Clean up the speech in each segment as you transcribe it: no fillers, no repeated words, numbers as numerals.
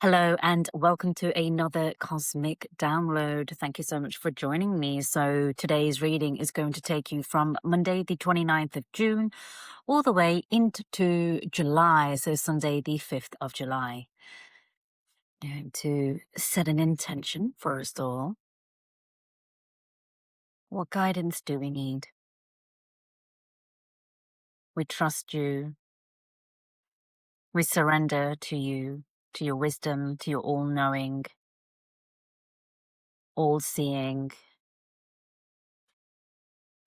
Hello and welcome to another cosmic download. Thank you so much for joining me. So, today's reading is going to take you from Monday, the 29th of June, all the way into July. So, Sunday, the 5th of July. Going to set an intention for us all. What guidance do we need? We trust you. We surrender to you, to your wisdom, to your all knowing, all seeing,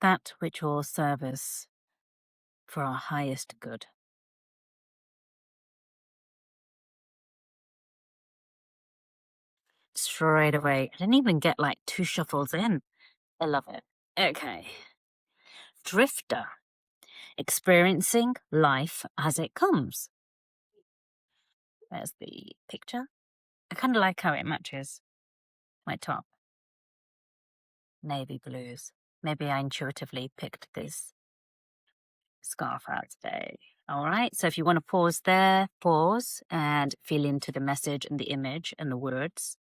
that which will serve us for our highest good. Straight away. I didn't even get like two shuffles in. I love it. Okay. Drifter. Experiencing life as it comes. There's the picture. I kind of like how it matches my top. Navy blues. Maybe I intuitively picked this scarf out today. All right. So if you want to pause there, pause and feel into the message and the image and the words.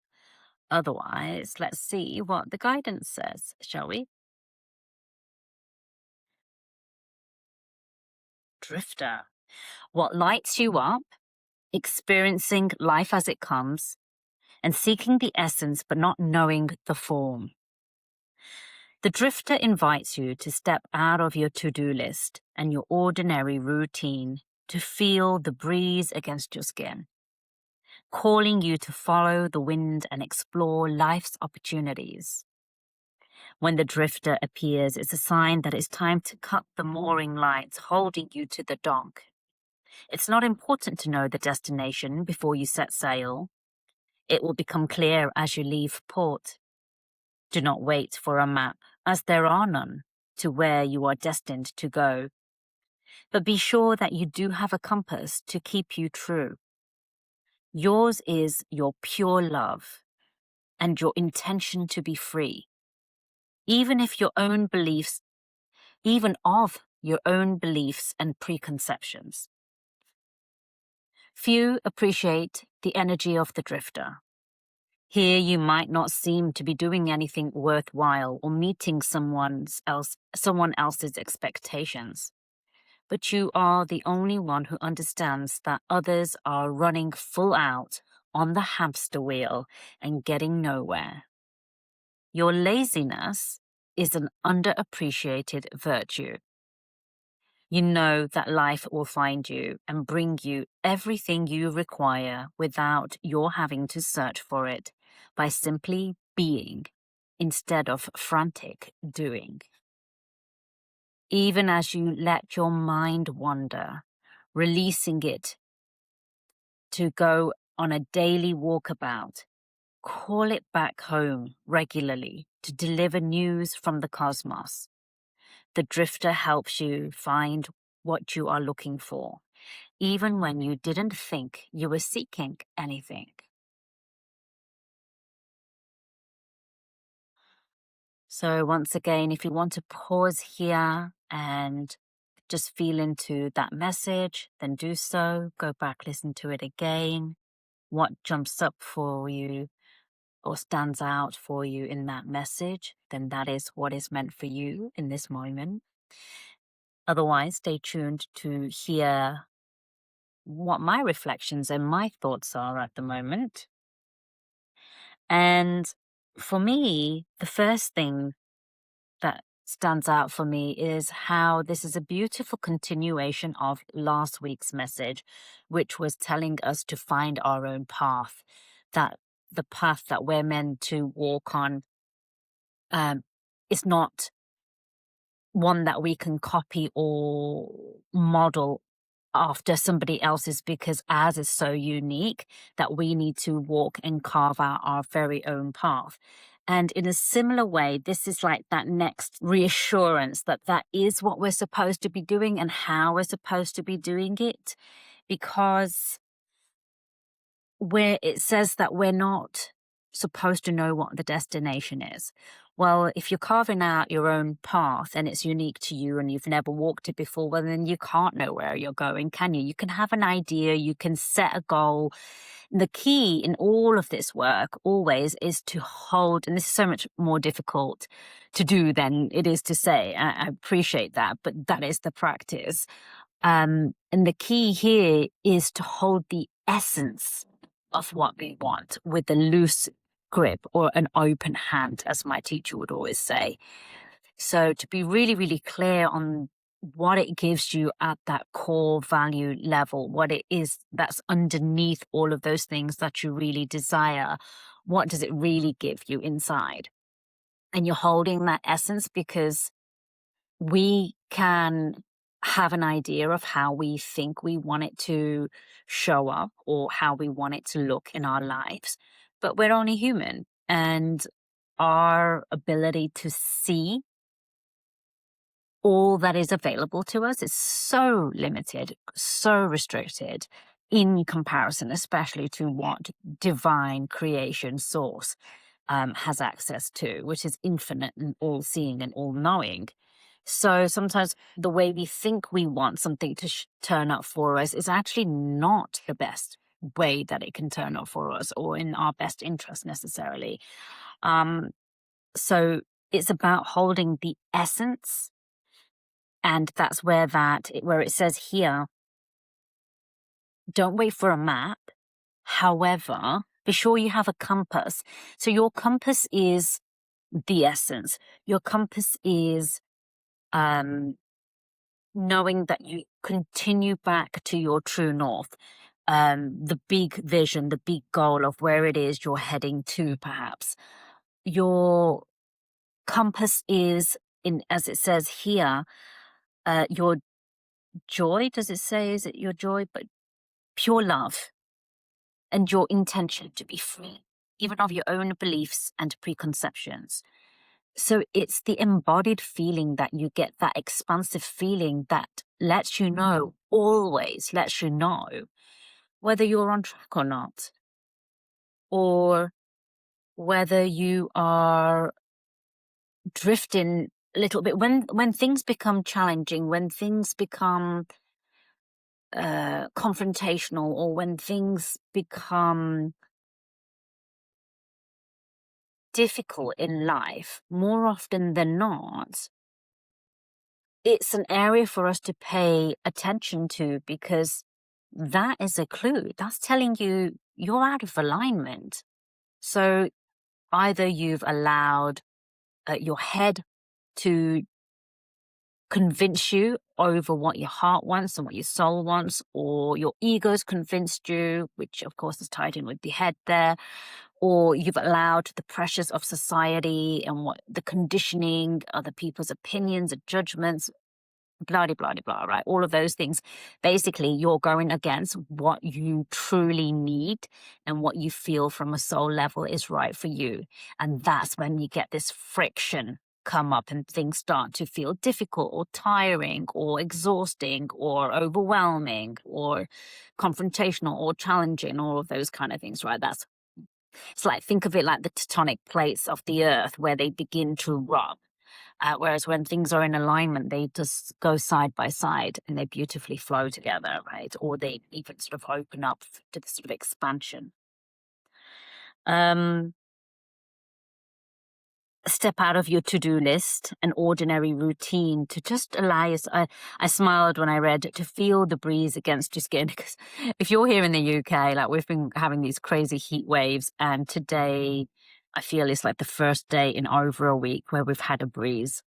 Otherwise, let's see what the guidance says, shall we? Drifter. What lights you up, experiencing life as it comes, and seeking the essence but not knowing the form. The drifter invites you to step out of your to-do list and your ordinary routine to feel the breeze against your skin, calling you to follow the wind and explore life's opportunities. When the drifter appears, it's a sign that it's time to cut the mooring lights holding you to the dock. It's not important to know the destination before you set sail. It will become clear as you leave port. Do not wait for a map, as there are none, to where you are destined to go. But be sure that you do have a compass to keep you true. Yours is your pure love and your intention to be free, even of your own beliefs and preconceptions. Few appreciate the energy of the drifter. Here you might not seem to be doing anything worthwhile or meeting someone else's expectations. But you are the only one who understands that others are running full out on the hamster wheel and getting nowhere. Your laziness is an underappreciated virtue. You know that life will find you and bring you everything you require without your having to search for it, by simply being instead of frantic doing. Even as you let your mind wander, releasing it to go on a daily walkabout, call it back home regularly to deliver news from the cosmos. The drifter helps you find what you are looking for, even when you didn't think you were seeking anything. So once again, if you want to pause here and just feel into that message, then do so. Go back, listen to it again. What jumps up for you or stands out for you in that message, then that is what is meant for you in this moment. Otherwise, stay tuned to hear what my reflections and my thoughts are at the moment. And for me, the first thing that stands out for me is how this is a beautiful continuation of last week's message, which was telling us to find our own path, that the path that we're meant to walk on is not one that we can copy or model after somebody else's, because ours is so unique that we need to walk and carve out our very own path. And in a similar way, this is like that next reassurance that that is what we're supposed to be doing and how we're supposed to be doing it, because where it says that we're not supposed to know what the destination is. Well, if you're carving out your own path and it's unique to you and you've never walked it before, well, then you can't know where you're going, can you? You can have an idea, you can set a goal. The key in all of this work always is to hold, and this is so much more difficult to do than it is to say. I appreciate that, but that is the practice. And the key here is to hold the essence of what we want with a loose grip or an open hand, as my teacher would always say. So to be really, really clear on what it gives you at that core value level, what it is that's underneath all of those things that you really desire, what does it really give you inside? And you're holding that essence because we can have an idea of how we think we want it to show up or how we want it to look in our lives. But we're only human, and our ability to see all that is available to us is so limited, so restricted in comparison, especially to what divine creation source has access to, which is infinite and all seeing and all knowing. So sometimes the way we think we want something to turn up for us is actually not the best way that it can turn up for us or in our best interest necessarily. So it's about holding the essence. And that's where it says here, don't wait for a map. However, be sure you have a compass. So your compass is the essence. Your compass is knowing that you continue back to your true north, the big vision, the big goal of where it is you're heading to, perhaps. Your compass is, as it says here, your joy. Does it say, is it your joy? But pure love and your intention to be free, even of your own beliefs and preconceptions. So it's the embodied feeling that you get, that expansive feeling that lets you know, always lets you know whether you're on track or not, or whether you are drifting a little bit. When things become challenging, when things become confrontational, or when things become difficult in life, more often than not, it's an area for us to pay attention to, because that is a clue. That's telling you you're out of alignment. So either you've allowed your head to convince you over what your heart wants and what your soul wants, or your ego's convinced you, which of course is tied in with the head there, or you've allowed the pressures of society and what the conditioning, other people's opinions and judgments, blah, blah, blah, blah, right? All of those things. Basically, you're going against what you truly need and what you feel from a soul level is right for you. And that's when you get this friction come up and things start to feel difficult or tiring or exhausting or overwhelming or confrontational or challenging, all of those kind of things, right? It's like, think of it like the tectonic plates of the earth where they begin to rub. Whereas when things are in alignment, they just go side by side and they beautifully flow together, right? Or they even sort of open up to the sort of expansion. Step out of your to-do list, an ordinary routine, to just allow yourself. I smiled when I read to feel the breeze against your skin, because if you're here in the UK, like we've been having these crazy heat waves, and today I feel it's like the first day in over a week where we've had a breeze.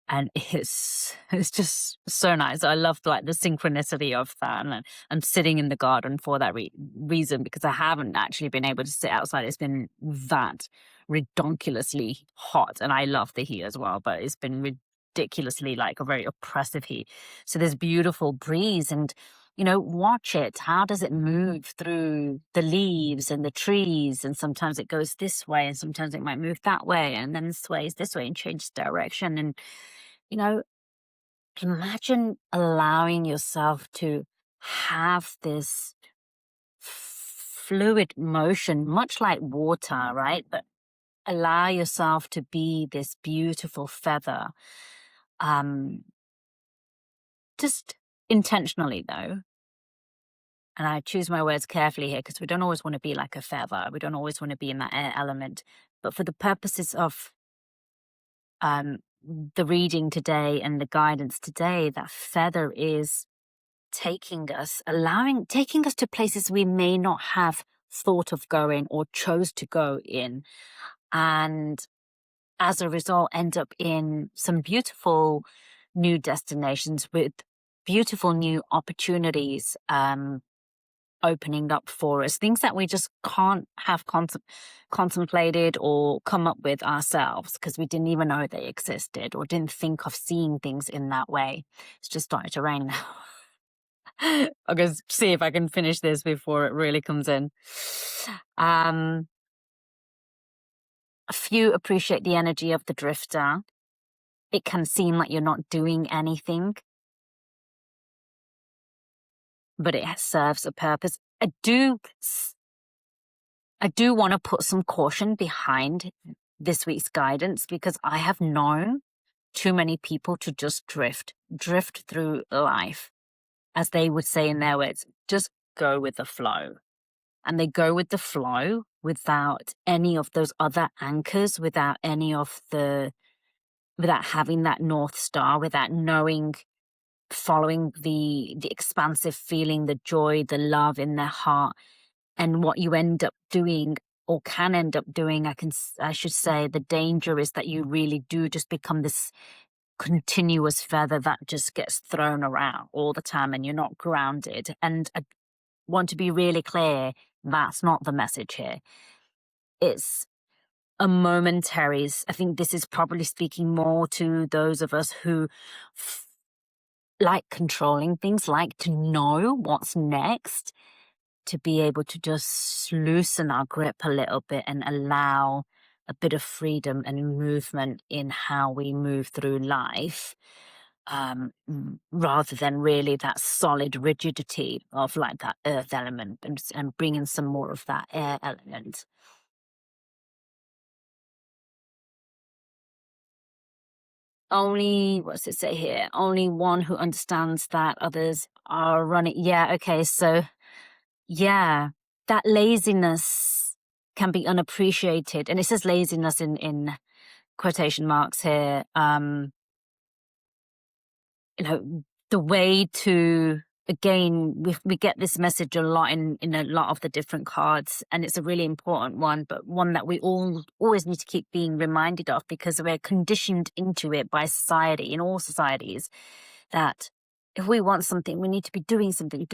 And it's just so nice. I love like the synchronicity of that, and I'm sitting in the garden for that reason, because I haven't actually been able to sit outside. It's been that ridiculously hot, and I love the heat as well, but it's been ridiculously like a very oppressive heat. So there's beautiful breeze, and watch it. How does it move through the leaves and the trees? And sometimes it goes this way, and sometimes it might move that way, and then sways this way and changes direction. And you know, imagine allowing yourself to have this fluid motion, much like water, right? But allow yourself to be this beautiful feather. Just intentionally, though. And I choose my words carefully here because we don't always want to be like a feather. We don't always want to be in that air element. But for the purposes of um, the reading today and the guidance today, that feather is taking us to places we may not have thought of going or chose to go in. And as a result, end up in some beautiful new destinations with beautiful new opportunities opening up for us, things that we just can't have contemplated or come up with ourselves because we didn't even know they existed or didn't think of seeing things in that way. It's just started to rain now. I'm going to see if I can finish this before it really comes in. A few appreciate the energy of the drifter. It can seem like you're not doing anything, but it serves a purpose. I do want to put some caution behind this week's guidance because I have known too many people to just drift through life. As they would say in their words, just go with the flow. And they go with the flow without any of those other anchors, without having that North Star, without knowing, following the expansive feeling, the joy, the love in their heart. And what you end up doing or can end up doing, I should say, the danger is that you really do just become this continuous feather that just gets thrown around all the time and you're not grounded. And I want to be really clear, that's not the message here. It's a momentary, I think this is probably speaking more to those of us who like controlling things, like to know what's next, to be able to just loosen our grip a little bit and allow a bit of freedom and movement in how we move through life, rather than really that solid rigidity of like that earth element and bringing some more of that air element. Only, what's it say here? Only one who understands that others are running. Yeah, okay, so yeah, that laziness can be unappreciated. And it says laziness in quotation marks here. The way to, again, we get this message a lot in a lot of the different cards, and it's a really important one, but one that we all always need to keep being reminded of because we're conditioned into it by society, in all societies, that if we want something, we need to be doing something.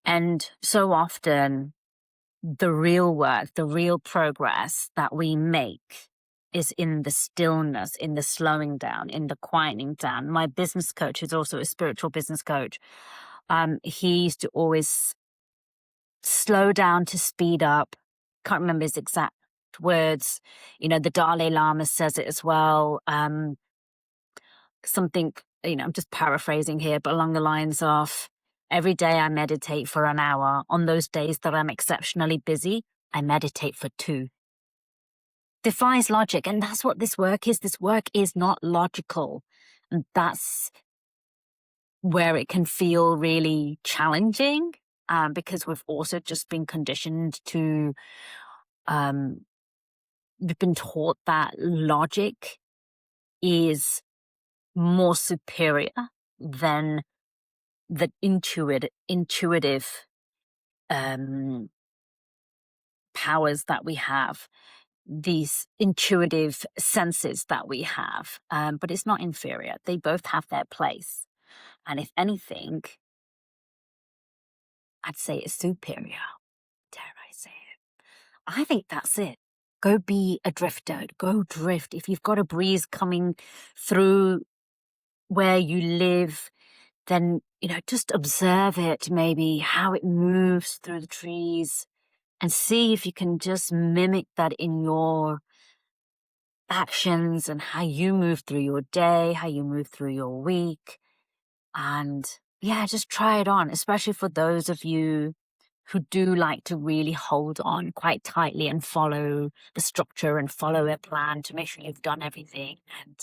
And so often, the real work, the real progress that we make is in the stillness, in the slowing down, in the quieting down. My business coach, who's also a spiritual business coach, he used to always slow down to speed up. Can't remember his exact words. The Dalai Lama says it as well. Something, I'm just paraphrasing here, but along the lines of, every day I meditate for an hour. On those days that I'm exceptionally busy, I meditate for 2. Defies logic. And that's what this work is. This work is not logical. And that's where it can feel really challenging, because we've also just been conditioned to, we've been taught that logic is more superior than the intuitive powers that we have, these intuitive senses that we have. But it's not inferior. They both have their place. And if anything, I'd say it's superior. Dare I say it? I think that's it. Go be a drifter. Go drift. If you've got a breeze coming through where you live, then, just observe it, maybe how it moves through the trees, and see if you can just mimic that in your actions and how you move through your day, how you move through your week. And yeah, just try it on, especially for those of you who do like to really hold on quite tightly and follow the structure and follow a plan to make sure you've done everything. And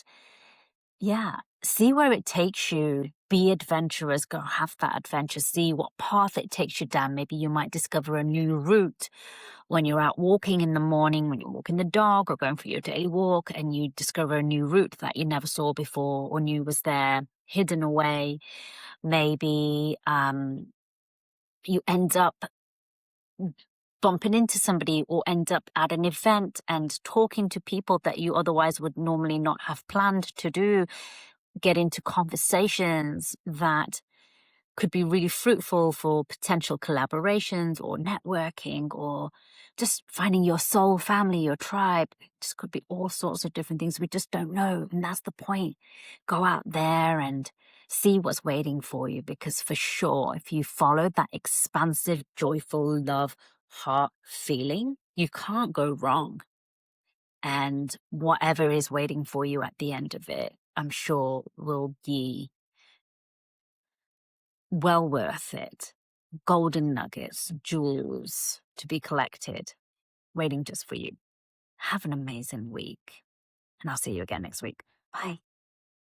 yeah, see where it takes you. Be adventurous, go have that adventure, see what path it takes you down. Maybe you might discover a new route when you're out walking in the morning, when you're walking the dog or going for your daily walk, and you discover a new route that you never saw before or knew was there, hidden away. Maybe you end up bumping into somebody or end up at an event and talking to people that you otherwise would normally not have planned to do, get into conversations that could be really fruitful for potential collaborations or networking or just finding your soul family, your tribe. It just could be all sorts of different things we just don't know. And that's the point. Go out there and see what's waiting for you, because for sure, if you follow that expansive, joyful love heart feeling, you can't go wrong. And whatever is waiting for you at the end of it, I'm sure will be well worth it. Golden nuggets, jewels to be collected, waiting just for you. Have an amazing week. And I'll see you again next week. Bye.